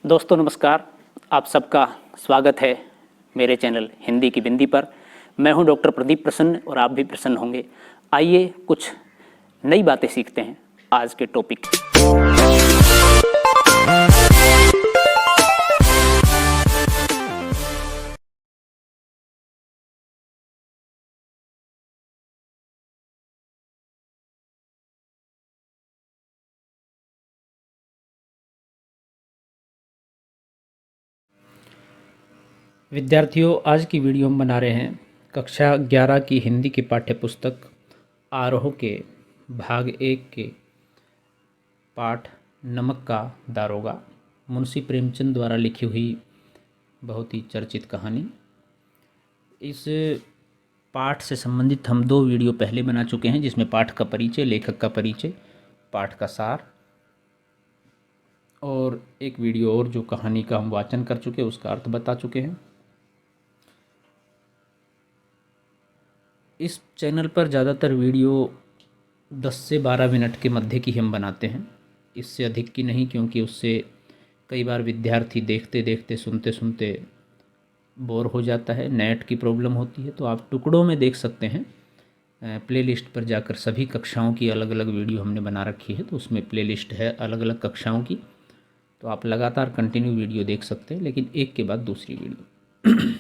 दोस्तों नमस्कार। आप सबका स्वागत है मेरे चैनल हिंदी की बिंदी पर। मैं हूं डॉक्टर प्रदीप प्रसन्न और आप भी प्रसन्न होंगे। आइए कुछ नई बातें सीखते हैं आज के टॉपिक। विद्यार्थियों, आज की वीडियो हम बना रहे हैं कक्षा 11 की हिंदी की पाठ्य पुस्तक आरोह के भाग 1 के पाठ नमक का दारोगा, मुंशी प्रेमचंद द्वारा लिखी हुई बहुत ही चर्चित कहानी। इस पाठ से संबंधित हम 2 वीडियो पहले बना चुके हैं, जिसमें पाठ का परिचय, लेखक का परिचय, पाठ का सार और एक वीडियो और जो कहानी का हम वाचन कर चुके हैं, उसका अर्थ बता चुके हैं। इस चैनल पर ज़्यादातर वीडियो 10 से 12 मिनट के मध्य की हम बनाते हैं, इससे अधिक की नहीं, क्योंकि उससे कई बार विद्यार्थी देखते देखते सुनते सुनते बोर हो जाता है, नेट की प्रॉब्लम होती है। तो आप टुकड़ों में देख सकते हैं। प्लेलिस्ट पर जाकर सभी कक्षाओं की अलग अलग वीडियो हमने बना रखी है, तो उसमें प्लेलिस्ट है अलग अलग कक्षाओं की, तो आप लगातार कंटिन्यू वीडियो देख सकते हैं, लेकिन एक के बाद दूसरी वीडियो।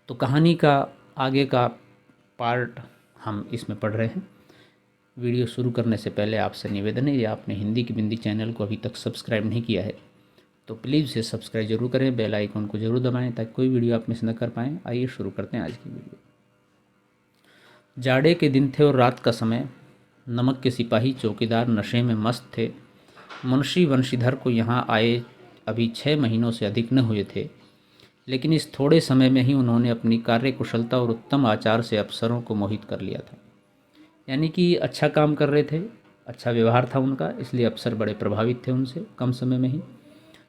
तो कहानी का आगे का पार्ट हम इसमें पढ़ रहे हैं। वीडियो शुरू करने से पहले आपसे निवेदन है, या आपने हिंदी की बिंदी चैनल को अभी तक सब्सक्राइब नहीं किया है तो प्लीज़ इसे सब्सक्राइब जरूर करें, बेल आइकन को जरूर दबाएं ताकि कोई वीडियो आप मिस न कर पाएँ। आइए शुरू करते हैं आज की वीडियो। जाड़े के दिन थे और रात का समय। नमक के सिपाही चौकीदार नशे में मस्त थे। मुंशी वंशीधर को यहाँ आए अभी 6 महीनों से अधिक न हुए थे, लेकिन इस थोड़े समय में ही उन्होंने अपनी कार्यकुशलता और उत्तम आचार से अफसरों को मोहित कर लिया था। यानी कि अच्छा काम कर रहे थे, अच्छा व्यवहार था उनका, इसलिए अफसर बड़े प्रभावित थे उनसे। कम समय में ही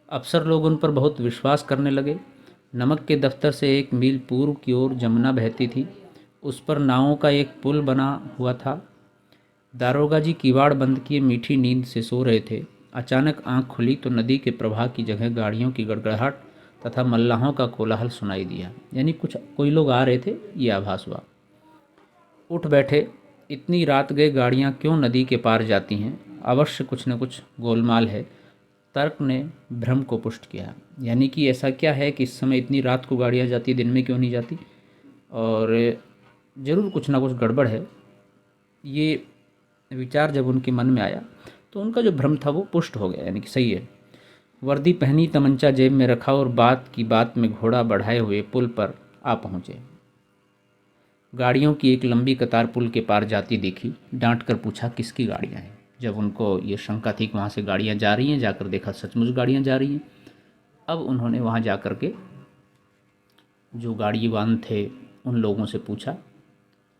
अफसर लोग उन पर बहुत विश्वास करने लगे। नमक के दफ्तर से 1 मील पूर्व की ओर जमुना बहती थी। उस पर नावों का एक पुल बना हुआ था। दारोगा जी किवाड़ बंद किए मीठी नींद से सो रहे थे। अचानक आंख खुली तो नदी के प्रवाह की जगह गाड़ियों की गड़गड़ाहट तथा मल्लाहों का कोलाहल सुनाई दिया। यानी कोई लोग आ रहे थे, ये आभास हुआ। उठ बैठे। इतनी रात गए गाड़ियाँ क्यों नदी के पार जाती हैं? अवश्य कुछ न कुछ गोलमाल है। तर्क ने भ्रम को पुष्ट किया। यानी कि ऐसा क्या है कि इस समय इतनी रात को गाड़ियाँ जाती, दिन में क्यों नहीं जाती? और ज़रूर कुछ ना कुछ गड़बड़ है। ये विचार जब उनके मन में आया तो उनका जो भ्रम था वो पुष्ट हो गया, यानी कि सही है। वर्दी पहनी, तमंचा जेब में रखा और बात की बात में घोड़ा बढ़ाए हुए पुल पर आ पहुँचे। गाड़ियों की एक लंबी कतार पुल के पार जाती देखी। डांट कर पूछा, किसकी गाड़ियाँ हैं? जब उनको ये शंका थी कि वहाँ से गाड़ियाँ जा रही हैं, जाकर देखा सचमुच गाड़ियाँ जा रही हैं। अब उन्होंने वहाँ जा कर के जो गाड़ीवान थे उन लोगों से पूछा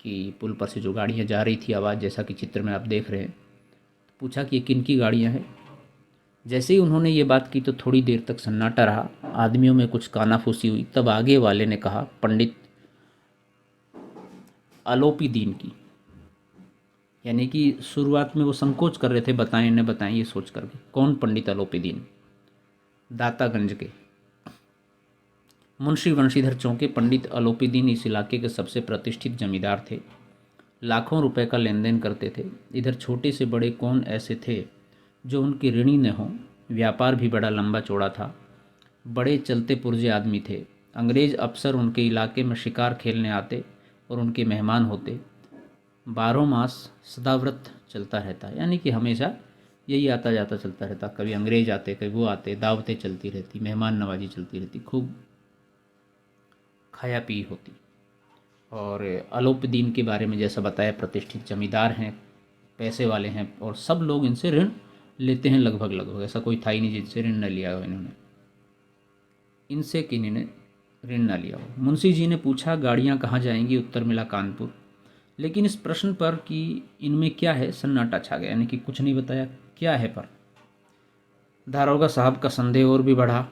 कि पुल पर से जो गाड़ियाँ जा रही थी, आवाज़ जैसा कि चित्र में आप देख रहे हैं, पूछा कि ये किन की गाड़ियाँ हैं। जैसे ही उन्होंने ये बात की तो थोड़ी देर तक सन्नाटा रहा। आदमियों में कुछ कानाफूसी हुई। तब आगे वाले ने कहा, पंडित आलोपी दीन की। यानी कि शुरुआत में वो संकोच कर रहे थे, बताएं न बताएं ये सोच करके। कौन पंडित आलोपी दीन? दातागंज के मुंशी वंशीधर चौके पंडित आलोपी दीन इस इलाके के सबसे प्रतिष्ठित जमींदार थे। लाखों रुपए का लेन देन करते थे। इधर छोटे से बड़े कौन ऐसे थे जो उनके ऋणी न हों। व्यापार भी बड़ा लंबा चौड़ा था। बड़े चलते पुर्जे आदमी थे। अंग्रेज अफसर उनके इलाके में शिकार खेलने आते और उनके मेहमान होते। 12 मास सदाव्रत चलता रहता, यानी कि हमेशा यही आता जाता चलता रहता। कभी अंग्रेज आते, कभी वो आते, दावतें चलती रहती, मेहमान नवाजी चलती रहती, खूब खाया पी होती। और आलोपदीन के बारे में जैसा बताया, प्रतिष्ठित जमींदार हैं, पैसे वाले हैं, और सब लोग इनसे ऋण लेते हैं लगभग लगभग। ऐसा कोई था ही नहीं जिनसे ऋण न लिया हो इन्होंने, इनसे कि इन्होंने ऋण न लिया हो। मुंशी जी ने पूछा, गाड़ियाँ कहाँ जाएंगी? उत्तर मिला, कानपुर। लेकिन इस प्रश्न पर कि इनमें क्या है, सन्नाटा छा गया, यानी कि कुछ नहीं बताया क्या है। पर दारोगा साहब का संदेह और भी बढ़ा।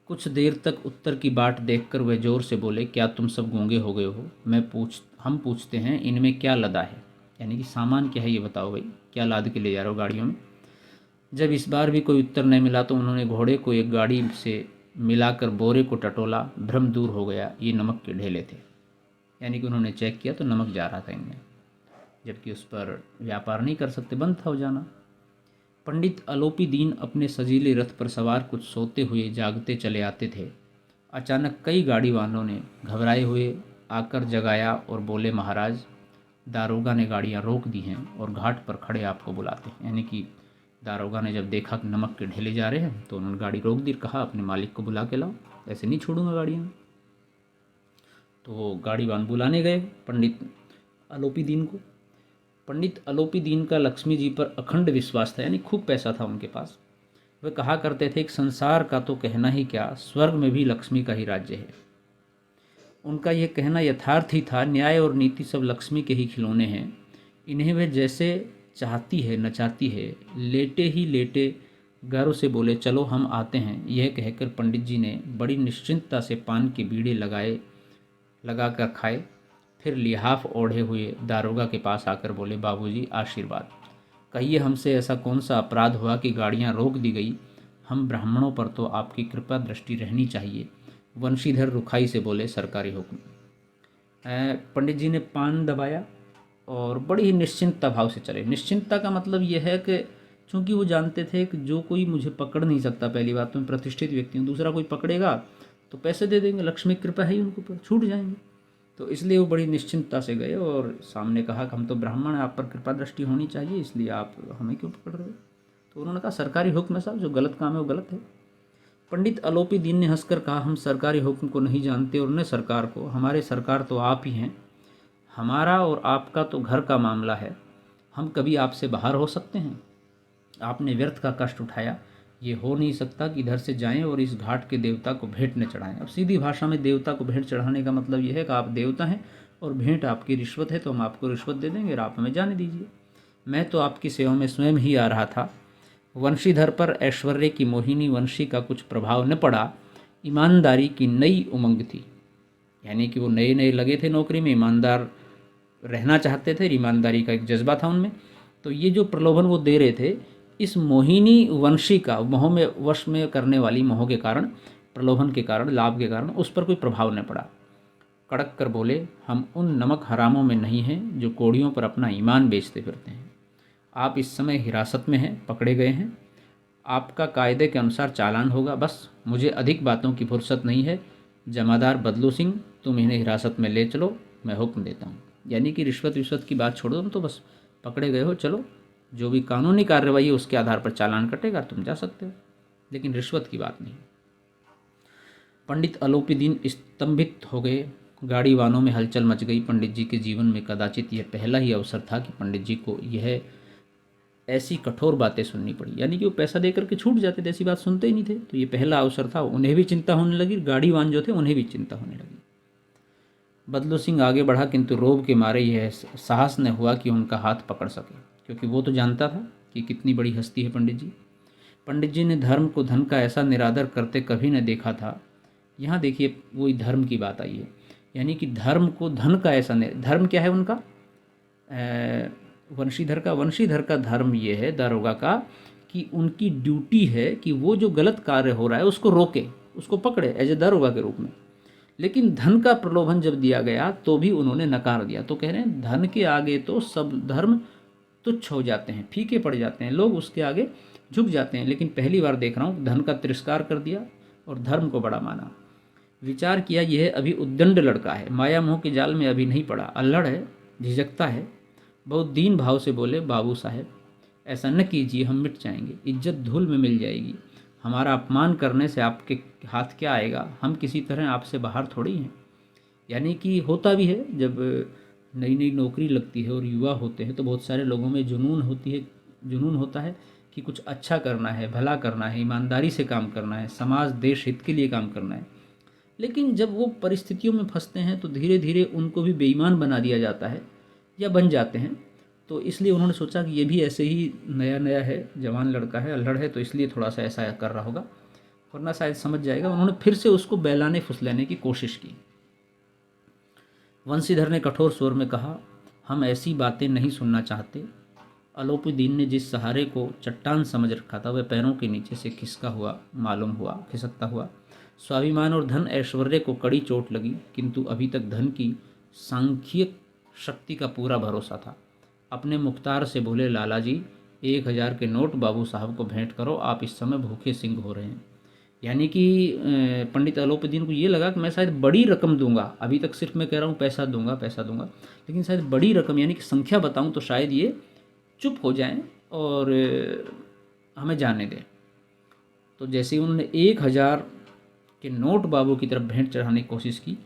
कुछ देर तक उत्तर की बाट देखकर वह जोर से बोले, क्या तुम सब गूंगे हो गए हो? हम पूछते हैं, इनमें क्या लदा है? यानी कि सामान क्या है ये बताओ भाई, क्या लाद के ले जा रहे हो गाड़ियों में। जब इस बार भी कोई उत्तर नहीं मिला तो उन्होंने घोड़े को एक गाड़ी से मिलाकर बोरे को टटोला। भ्रम दूर हो गया, ये नमक के ढेले थे। यानी कि उन्होंने चेक किया तो नमक जा रहा था इनमें, जबकि उस पर व्यापार नहीं कर सकते, बंद था हो जाना। पंडित अलोपी दीन अपने सजीले रथ पर सवार कुछ सोते हुए जागते चले आते थे। अचानक कई गाड़ी वालों ने घबराए हुए आकर जगाया और बोले, महाराज, दारोगा ने गाड़ियाँ रोक दी हैं और घाट पर खड़े आपको बुलाते हैं। यानी कि दारोगा ने जब देखा कि नमक के ढेले जा रहे हैं तो उन्होंने गाड़ी रोक दी, कहा अपने मालिक को बुला के लाओ, ऐसे नहीं छोड़ूंगा गाड़ियाँ। तो वो गाड़ी वाहन बुलाने गए पंडित अलोपी दीन को। पंडित अलोपी दीन का लक्ष्मी जी पर अखंड विश्वास था, यानी खूब पैसा था उनके पास। वे कहा करते थे कि संसार का तो कहना ही क्या, स्वर्ग में भी लक्ष्मी का ही राज्य है। उनका यह कहना यथार्थ ही था। न्याय और नीति सब लक्ष्मी के ही खिलौने हैं, इन्हें वे जैसे चाहती है नचाती है। लेटे ही लेटे गर्व से बोले, चलो हम आते हैं। यह कहकर पंडित जी ने बड़ी निश्चिंतता से पान के बीड़े लगाकर खाए। फिर लिहाफ ओढ़े हुए दारोगा के पास आकर बोले, बाबूजी आशीर्वाद, कहिए हमसे ऐसा कौन सा अपराध हुआ कि गाड़ियाँ रोक दी गई। हम ब्राह्मणों पर तो आपकी कृपा दृष्टि रहनी चाहिए। वंशीधर रुखाई से बोले, सरकारी हुक्म। पंडित जी ने पान दबाया और बड़ी ही निश्चिंतता भाव से चले। निश्चिंतता का मतलब यह है कि चूंकि वो जानते थे कि जो कोई मुझे पकड़ नहीं सकता, पहली बात तो मैं प्रतिष्ठित व्यक्ति हूँ, दूसरा कोई पकड़ेगा तो पैसे दे देंगे, लक्ष्मी की कृपा है ही उनको, छूट जाएंगे। तो इसलिए वो बड़ी निश्चिंतता से गए और सामने कहा कि हम तो ब्राह्मण हैं, आप पर कृपा दृष्टि होनी चाहिए, इसलिए आप हमें क्यों पकड़ रहे हो। तो उन्होंने कहा, सरकारी हुक्म है साहब, जो गलत काम है वो गलत है। पंडित अलोपी दीन ने हंसकर कहा, हम सरकारी हुक्म को नहीं जानते और न सरकार को, हमारे सरकार तो आप ही हैं। हमारा और आपका तो घर का मामला है, हम कभी आपसे बाहर हो सकते हैं। आपने व्यर्थ का कष्ट उठाया, ये हो नहीं सकता कि इधर से जाएं और इस घाट के देवता को भेंट न चढ़ाएं। अब सीधी भाषा में देवता को भेंट चढ़ाने का मतलब यह है कि आप देवता हैं और भेंट आपकी रिश्वत है, तो हम आपको रिश्वत दे देंगे और आप हमें जाने दीजिए। मैं तो आपकी सेवा में स्वयं ही आ रहा था। वंशीधर पर ऐश्वर्य की मोहिनी वंशी का कुछ प्रभाव न पड़ा। ईमानदारी की नई उमंग थी, यानी कि वो नए नए लगे थे नौकरी में, ईमानदार रहना चाहते थे, ईमानदारी का एक जज्बा था उनमें। तो ये जो प्रलोभन वो दे रहे थे, इस मोहिनी वंशी का मोह में वश में करने वाली मोह के कारण, प्रलोभन के कारण, लाभ के कारण उस पर कोई प्रभाव न पड़ा। कड़क कर बोले, हम उन नमक हरामों में नहीं हैं जो कोड़ियों पर अपना ईमान बेचते फिरते हैं। आप इस समय हिरासत में हैं, पकड़े गए हैं, आपका कायदे के अनुसार चालान होगा। बस मुझे अधिक बातों की फुर्सत नहीं है। जमादार बदलू सिंह, तुम इन्हें हिरासत में ले चलो, मैं हुक्म देता हूँ। यानी कि रिश्वत की बात छोड़ दो, तो बस पकड़े गए हो, चलो जो भी कानूनी कार्रवाई है उसके आधार पर चालान कटेगा, तुम जा सकते हो, लेकिन रिश्वत की बात नहीं। पंडित अलोपी दीन स्तंभित हो गए। गाड़ी वानों में हलचल मच गई। पंडित जी के जीवन में कदाचित यह पहला ही अवसर था कि पंडित जी को यह ऐसी कठोर बातें सुननी पड़ी। यानी कि वो पैसा देकर के छूट जाते थे, ऐसी बात सुनते ही नहीं थे। तो ये पहला अवसर था, उन्हें भी चिंता होने लगी, गाड़ी वान जो थे उन्हें भी चिंता होने लगी। बदलू सिंह आगे बढ़ा, किंतु रोब के मारे यह साहस न हुआ कि उनका हाथ पकड़ सके, क्योंकि वो तो जानता था कि कितनी बड़ी हस्ती है पंडित जी। पंडित जी ने धर्म को धन का ऐसा निरादर करते कभी न देखा था। यहाँ देखिए वही धर्म की बात आई है, यानी कि धर्म को धन का ऐसा, धर्म क्या है उनका, वंशीधर का धर्म ये है, दारोगा का, कि उनकी ड्यूटी है कि वो जो गलत कार्य हो रहा है उसको रोके, उसको पकड़े एज ए दारोगा के रूप में। लेकिन धन का प्रलोभन जब दिया गया तो भी उन्होंने नकार दिया। तो कह रहे हैं धन के आगे तो सब धर्म तुच्छ हो जाते हैं, फीके पड़ जाते हैं, लोग उसके आगे झुक जाते हैं। लेकिन पहली बार देख रहा हूँ धन का तिरस्कार कर दिया और धर्म को बड़ा माना। विचार किया यह अभी उद्दंड लड़का है, माया मोह के जाल में अभी नहीं पड़ा, अल्हड़ है, झिझकता है। बहुत दीन भाव से बोले, बाबू साहब ऐसा न कीजिए, हम मिट जाएंगे, इज्जत धूल में मिल जाएगी। हमारा अपमान करने से आपके हाथ क्या आएगा, हम किसी तरह आपसे बाहर थोड़ी हैं। यानी कि होता भी है, जब नई नई नौकरी लगती है और युवा होते हैं तो बहुत सारे लोगों में जुनून होता है कि कुछ अच्छा करना है, भला करना है, ईमानदारी से काम करना है, समाज देश हित के लिए काम करना है। लेकिन जब वो परिस्थितियों में फंसते हैं तो धीरे धीरे उनको भी बेईमान बना दिया जाता है या बन जाते हैं। तो इसलिए उन्होंने सोचा कि ये भी ऐसे ही नया नया है, जवान लड़का है, अल्हड़ है, तो इसलिए थोड़ा सा ऐसा कर रहा होगा, वरना शायद समझ जाएगा। उन्होंने फिर से उसको बहलाने फुसलाने की कोशिश की। वंशीधर ने कठोर स्वर में कहा, हम ऐसी बातें नहीं सुनना चाहते। अलोपीदीन ने जिस सहारे को चट्टान समझ रखा था वह पैरों के नीचे से खिसका हुआ मालूम हुआ, खिसकता हुआ। स्वाभिमान और धन ऐश्वर्य को कड़ी चोट लगी, किंतु अभी तक धन की सांख्यिक शक्ति का पूरा भरोसा था। अपने मुख्तार से बोले, लाला जी 1000 के नोट बाबू साहब को भेंट करो, आप इस समय भूखे सिंह हो रहे हैं। यानी कि पंडित अलोपीदीन को ये लगा कि मैं शायद बड़ी रकम दूंगा, अभी तक सिर्फ मैं कह रहा हूँ पैसा दूंगा पैसा दूंगा, लेकिन शायद बड़ी रकम यानी कि संख्या बताऊं तो शायद ये चुप हो जाएं और हमें जाने दें। तो जैसे ही उन्होंने 1000 के नोट बाबू की तरफ भेंट चढ़ाने की कोशिश की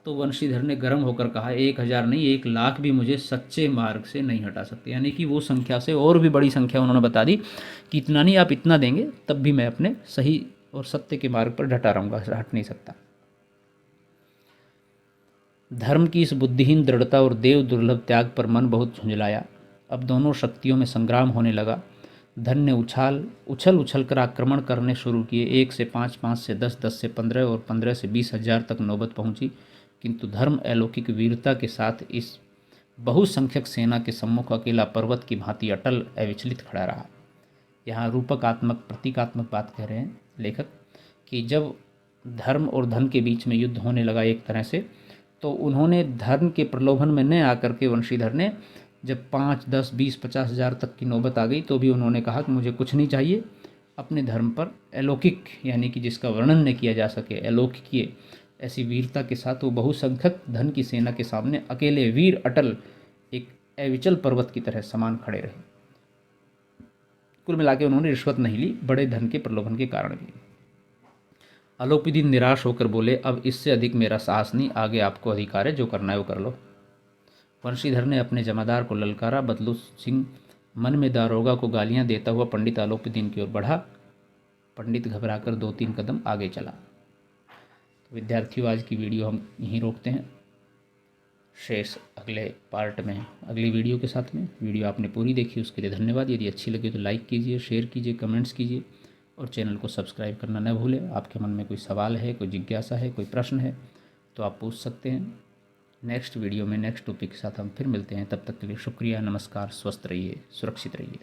तो वंशीधर ने गर्म होकर कहा, 1000 नहीं 1,00,000 भी मुझे सच्चे मार्ग से नहीं हटा सकते। यानी कि वो संख्या से और भी बड़ी संख्या उन्होंने बता दी कि इतना नहीं, आप इतना देंगे तब भी मैं अपने सही और सत्य के मार्ग पर डटा रहूँगा, हट नहीं सकता। धर्म की इस बुद्धिहीन दृढ़ता और देव दुर्लभ त्याग पर मन बहुत झुंझलाया। अब दोनों शक्तियों में संग्राम होने लगा। धन ने उछल उछल कर आक्रमण करने शुरू किए। 1 से 5, 5 से 10, 10 से 15 और 15 से 20,000 तक नौबत पहुंची, किंतु धर्म अलौकिक वीरता के साथ इस बहुसंख्यक सेना के सम्मुख अकेला पर्वत की भांति अटल अविचलित खड़ा रहा। यहाँ रूपकात्मक प्रतीकात्मक बात कह रहे हैं लेखक कि जब धर्म और धन के बीच में युद्ध होने लगा एक तरह से, तो उन्होंने धर्म के प्रलोभन में न आकर के वंशीधर ने जब 5, 10, 20, 50,000 तक की नौबत आ गई तो भी उन्होंने कहा कि मुझे कुछ नहीं चाहिए, अपने धर्म पर अलौकिक यानी कि जिसका वर्णन न किया जा सके अलौकिकीय ऐसी वीरता के साथ वो बहुसंख्यक धन की सेना के सामने अकेले वीर अटल एक अविचल पर्वत की तरह समान खड़े रहे। कुल मिला के उन्होंने रिश्वत नहीं ली, बड़े धन के प्रलोभन के कारण भी। अलोपीदीन निराश होकर बोले, अब इससे अधिक मेरा साहस नहीं, आगे आपको अधिकार है, जो करना है वो कर लो। वंशीधर ने अपने जमादार को ललकारा। बदलू सिंह मन में दारोगा को गालियां देता हुआ पंडित अलोपीदीन की ओर बढ़ा। पंडित घबराकर 2-3 कदम आगे चला। तो विद्यार्थियों, आज की वीडियो हम यहीं रोकते हैं, शेष अगले पार्ट में अगली वीडियो के साथ में। वीडियो आपने पूरी देखी उसके लिए धन्यवाद। यदि अच्छी लगी तो लाइक कीजिए, शेयर कीजिए, कमेंट्स कीजिए और चैनल को सब्सक्राइब करना न भूलें। आपके मन में कोई सवाल है, कोई जिज्ञासा है, कोई प्रश्न है तो आप पूछ सकते हैं। नेक्स्ट वीडियो में नेक्स्ट टॉपिक के साथ हम फिर मिलते हैं। तब तक के लिए शुक्रिया, नमस्कार, स्वस्थ रहिए, सुरक्षित रहिए।